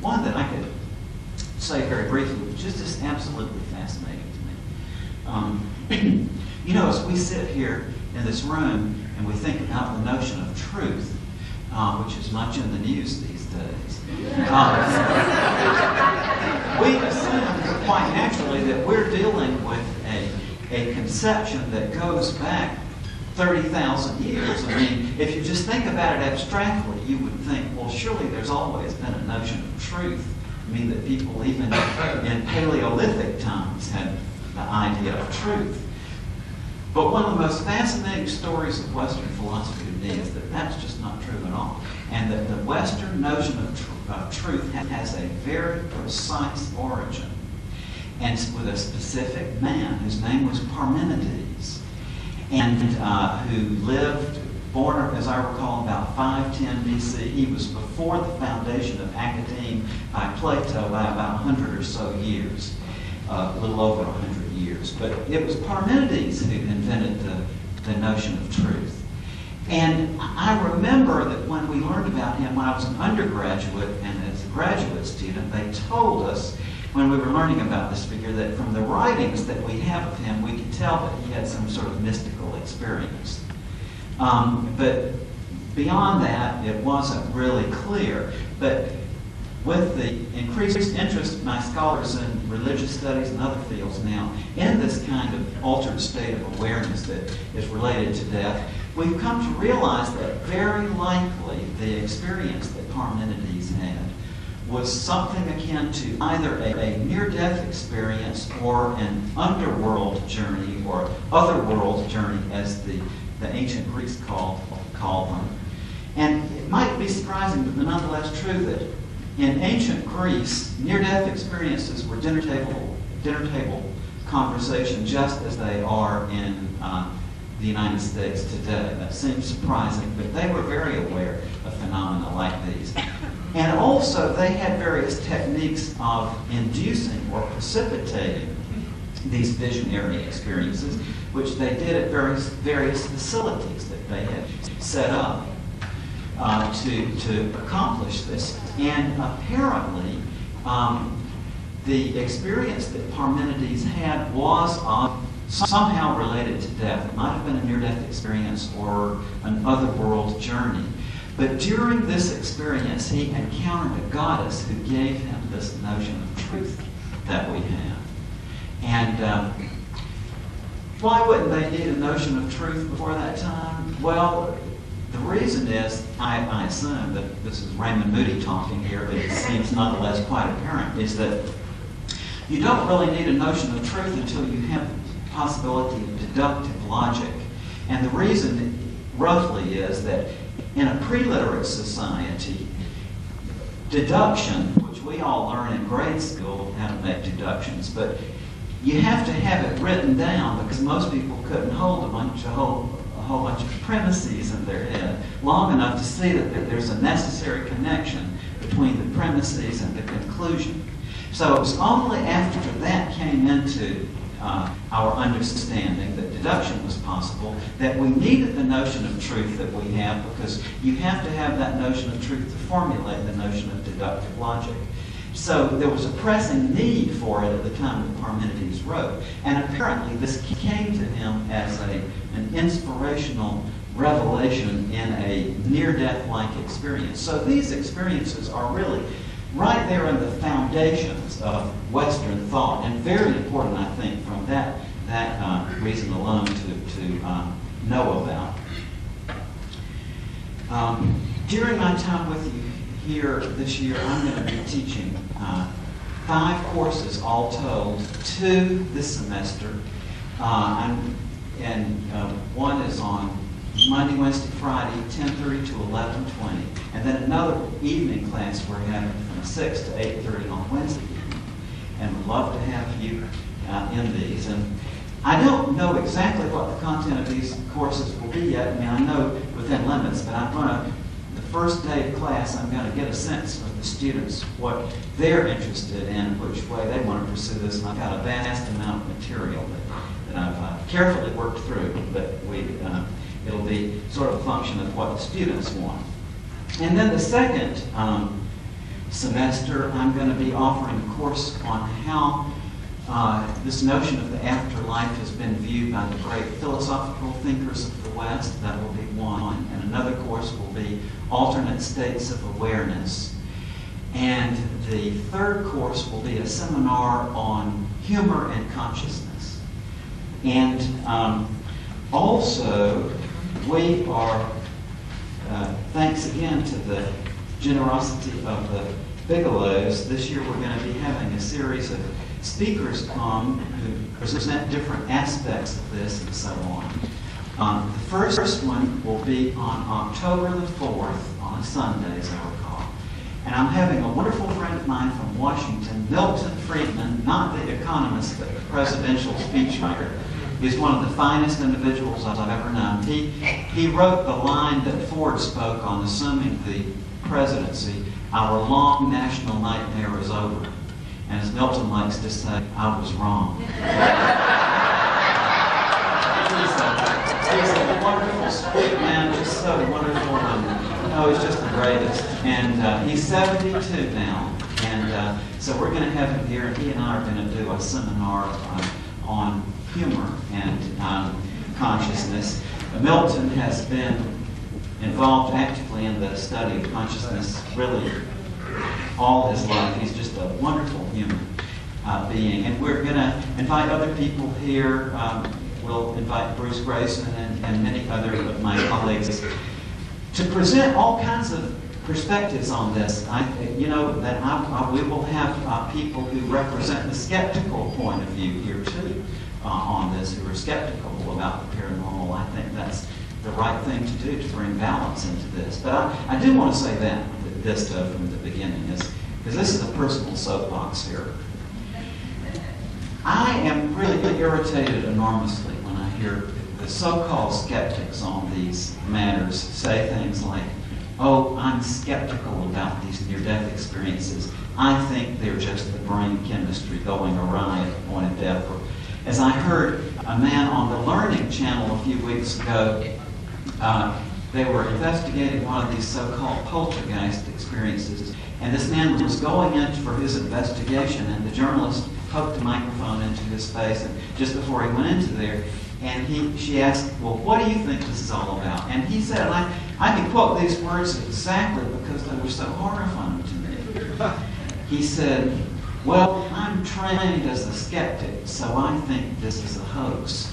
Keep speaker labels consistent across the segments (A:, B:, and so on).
A: one that I could say very briefly, which is just absolutely fascinating to me. You know, as we sit here in this room and we think about the notion of truth, which is much in the news these days, we assume quite naturally that we're dealing with a conception that goes back 30,000 years. I mean, if you just think about it abstractly, you would think, well, surely there's always been a notion of truth. I mean, that people even in Paleolithic times had the idea of truth. But one of the most fascinating stories of Western philosophy to me is that that's just not true at all. And that the Western notion of truth has a very precise origin. And it's with a specific man whose name was Parmenides, and who lived, born, as I recall, about 510 BC. He was before the foundation of Academe by Plato by about 100 or so years, a little over 100 years. But it was Parmenides who invented the notion of truth. And I remember that when we learned about him when I was an undergraduate and as a graduate student, they told us when we were learning about this figure that from the writings that we have of him, we could tell that he had some sort of mystical experience. But beyond that, it wasn't really clear. But with the increased interest of my scholars in religious studies and other fields now in this kind of altered state of awareness that is related to death, we've come to realize that very likely the experience that Parmenides had was something akin to either a near-death experience or an underworld journey or otherworld journey, as the ancient Greeks called them. And it might be surprising, but nonetheless true, that in ancient Greece, near-death experiences were dinner table conversation, just as they are in the United States today. That seems surprising, but they were very aware of phenomena like these. And also, they had various techniques of inducing or precipitating these visionary experiences, which they did at various facilities that they had set up to accomplish this. And apparently, the experience that Parmenides had was somehow related to death. It might have been a near-death experience or an otherworld journey. But during this experience, he encountered a goddess who gave him this notion of truth that we have. And why wouldn't they need a notion of truth before that time? Well, the reason is, I assume that this is Raymond Moody talking here, but it seems nonetheless quite apparent, is that you don't really need a notion of truth until you have the possibility of deductive logic. And the reason, roughly, is that in a pre-literate society, deduction, which we all learn in grade school how to make deductions, but you have to have it written down because most people couldn't hold a whole bunch of premises in their head long enough to see that there's a necessary connection between the premises and the conclusion. So it was only after that came into our understanding that deduction was possible that we needed the notion of truth that we have, because you have to have that notion of truth to formulate the notion of deductive logic. So there was a pressing need for it at the time that Parmenides wrote. And apparently this came to him as an inspirational revelation in a near-death-like experience. So these experiences are really right there in the foundations of Western thought, and very important, I think, from that reason alone to know about. During my time with you here this year, I'm going to be teaching 5 courses all told, 2 this semester. One is on Monday, Wednesday, Friday, 10:30 to 11:20, and then another evening class we're having from 6 to 8:30 on Wednesday evening. And we'd love to have you in these. And I don't know exactly what the content of these courses will be yet. I mean, I know within limits, but I'm going to, the first day of class, I'm going to get a sense of the students, what they're interested in, which way they want to pursue this. And I've got a vast amount of material that I've carefully worked through, but it'll be sort of a function of what the students want. And then the second semester, I'm going to be offering a course on how this notion of the afterlife has been viewed by the great philosophical thinkers of the West. That will be one. And another course will be alternate states of awareness. And the third course will be a seminar on humor and consciousness. And also, we are, thanks again to the generosity of the Bigelows, this year we're going to be having a series of speakers come who present different aspects of this and so on. The first one will be on October the 4th, on a Sunday, as I recall. And I'm having a wonderful friend of mine from Washington, Milton Friedman, not the economist, but the presidential speechwriter. He's one of the finest individuals I've ever known. He wrote the line that Ford spoke on assuming the presidency, "Our long national nightmare is over." And as Milton likes to say, I was wrong. He's a wonderful, sweet man, just so wonderful, and he's just the greatest. And he's 72 now, and so we're going to have him here, and he and I are going to do a seminar on humor and consciousness. Milton has been involved actively in the study of consciousness really all his life. He's just a wonderful human being. And we're going to invite other people here. We'll invite Bruce Grayson and many other of my colleagues to present all kinds of perspectives on this. We will have people who represent the skeptical point of view here too on this, who are skeptical about the paranormal. I think that's the right thing to do to bring balance into this. But I do want to say this from the beginning, because this is a personal soapbox here. I am really irritated enormously when I hear the so-called skeptics on these matters say things like, "Oh, I'm skeptical about these near-death experiences. I think they're just the brain chemistry going awry at the point of death." Or, as I heard a man on the Learning Channel a few weeks ago, they were investigating one of these so-called poltergeist experiences, and this man was going in for his investigation, and the journalist poked a microphone into his face, and just before he went into there, and she asked, "Well, what do you think this is all about?" And he said, and I can quote these words exactly because they were so horrifying to me. He said, "Well, I'm trained as a skeptic, so I think this is a hoax."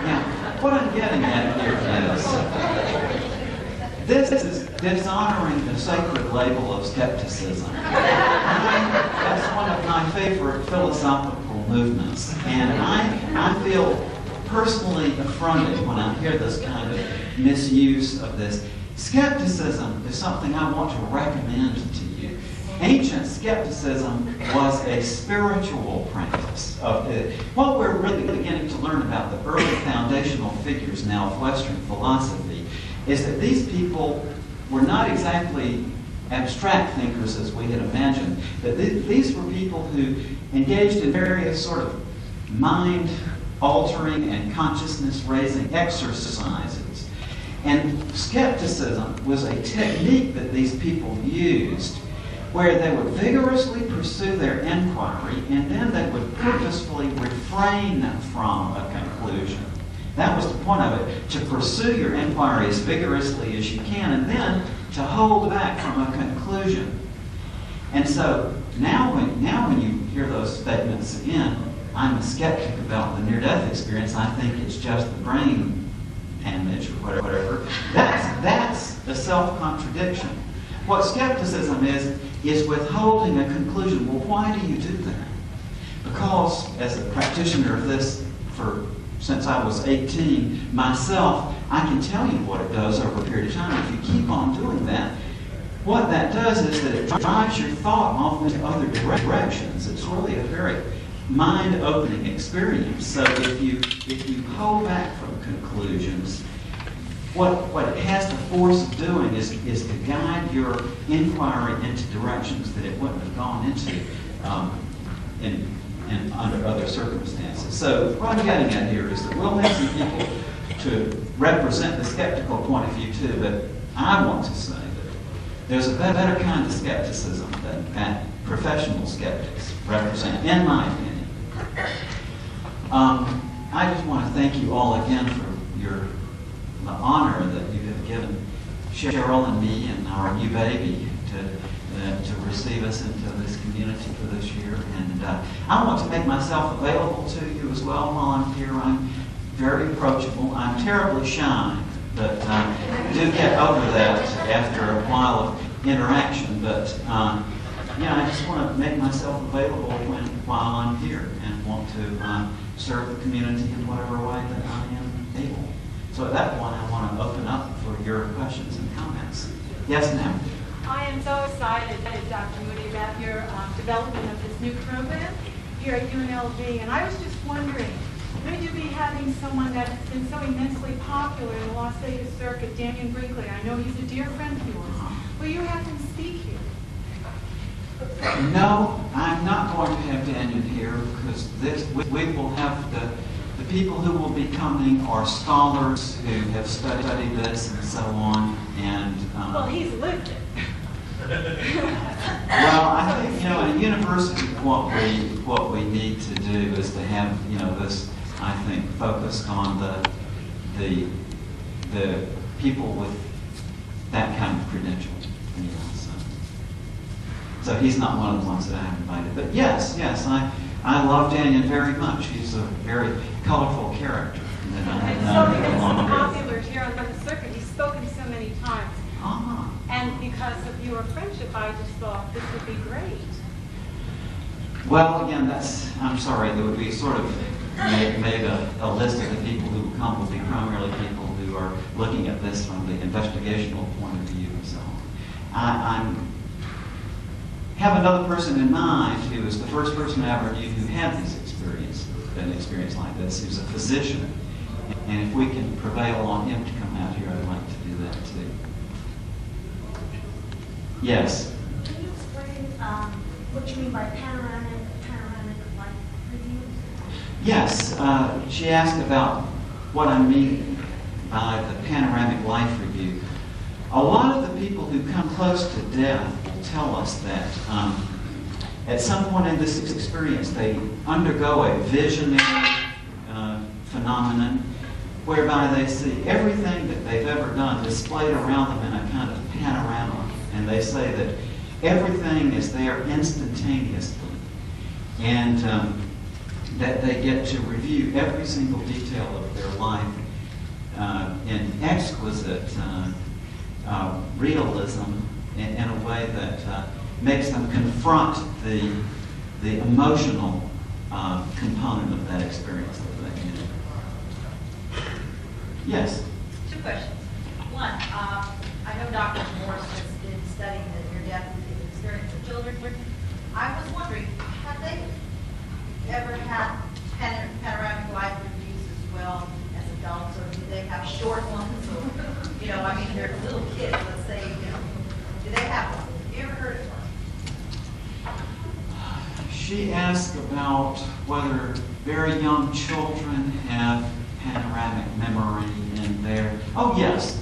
A: Now, what I'm getting at here is, this is dishonoring the sacred label of skepticism. That's one of my favorite philosophical movements, and I feel personally affronted when I hear this kind of misuse of this. Skepticism is something I want to recommend to you. Ancient skepticism was a spiritual practice. What we're really beginning to learn about the early foundational figures now of Western philosophy is that these people were not exactly abstract thinkers as we had imagined. That these were people who engaged in various sort of mind-altering and consciousness-raising exercises. And skepticism was a technique that these people used where they would vigorously pursue their inquiry, and then they would purposefully refrain from a conclusion. That was the point of it, to pursue your inquiry as vigorously as you can, and then to hold back from a conclusion. And so now when you hear those statements again, "I'm a skeptic about the near-death experience, I think it's just the brain damage," or whatever, that's a self-contradiction. What skepticism is withholding a conclusion. Well, why do you do that? Because as a practitioner of this since I was 18 myself, I can tell you what it does over a period of time. If you keep on doing that, what that does is that it drives your thought off into other directions. It's really a very mind-opening experience. So if you hold back from conclusions, what it has the force of doing is to guide your inquiry into directions that it wouldn't have gone into under other circumstances. So what I'm getting at here is that we'll have some people to represent the skeptical point of view too, but I want to say that there's a better kind of skepticism that professional skeptics represent, in my opinion. I just want to thank you all again for the honor that you have given Cheryl and me and our new baby to receive us into this community for this year. And I want to make myself available to you as well while I'm here. I'm very approachable. I'm terribly shy, but do get over that after a while of interaction. But I just want to make myself available while I'm here and want to serve the community in whatever way that I am able. So at that point, I want to open up for your questions and comments. Yes, ma'am.
B: I am so excited, Dr. Moody, about your development of this new program here at UNLV. And I was just wondering, would you be having someone that's been so immensely popular in the Las Vegas circuit, Daniel Brinkley? I know he's a dear friend of yours. Will you have him speak here?
A: No, I'm not going to have Daniel here because we will have the people who will be coming are scholars who have studied this and so on. And
B: well, he's lived it.
A: Well, I think in a university, what we need to do is to have this, I think, focused on the people with that kind of credential. So he's not one of the ones that I have invited. But yes, I love Daniel very much. He's a very colorful character.
B: And so he's so popular here on the circuit. He's spoken so many times. And because of your friendship, I just thought this would be great.
A: Well, again, I'm sorry, there would be sort of made a list of the people who will come will be primarily people who are looking at this from the investigational point of view and so on. I have another person in mind who is the first person I ever knew who had an experience like this. He was a physician. And if we can prevail on him to come out here, I'd like to do that too. Yes?
C: Can you explain what you mean by panoramic life review?
A: Yes. She asked about what I mean by the panoramic life review. A lot of the people who come close to death will tell us that at some point in this experience, they undergo a visionary phenomenon whereby they see everything that they've ever done displayed around them in a kind of panorama. And they say that everything is there instantaneously. And that they get to review every single detail of their life in exquisite realism in a way that makes them confront the emotional component of that experience that they had. Yes?
D: Two questions. One, I know Dr. Morse has been studying the near-death experience of children. I was wondering, have they ever had panoramic life reviews as well as adults, or do they have short ones? Or, they're little kids, let's say, do they have one? Have you ever heard of one?
A: She asked about whether very young children have panoramic memory in their... Oh, yes,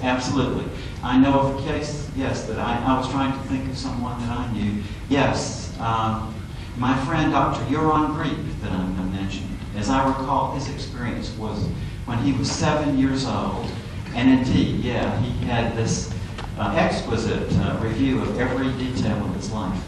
A: absolutely. I know of a case, yes, that I was trying to think of someone that I knew. Yes, my friend Dr. Euron Greek that I mentioned, as I recall, his experience was when he was 7 years old, and indeed, he had this exquisite review of every detail of his life.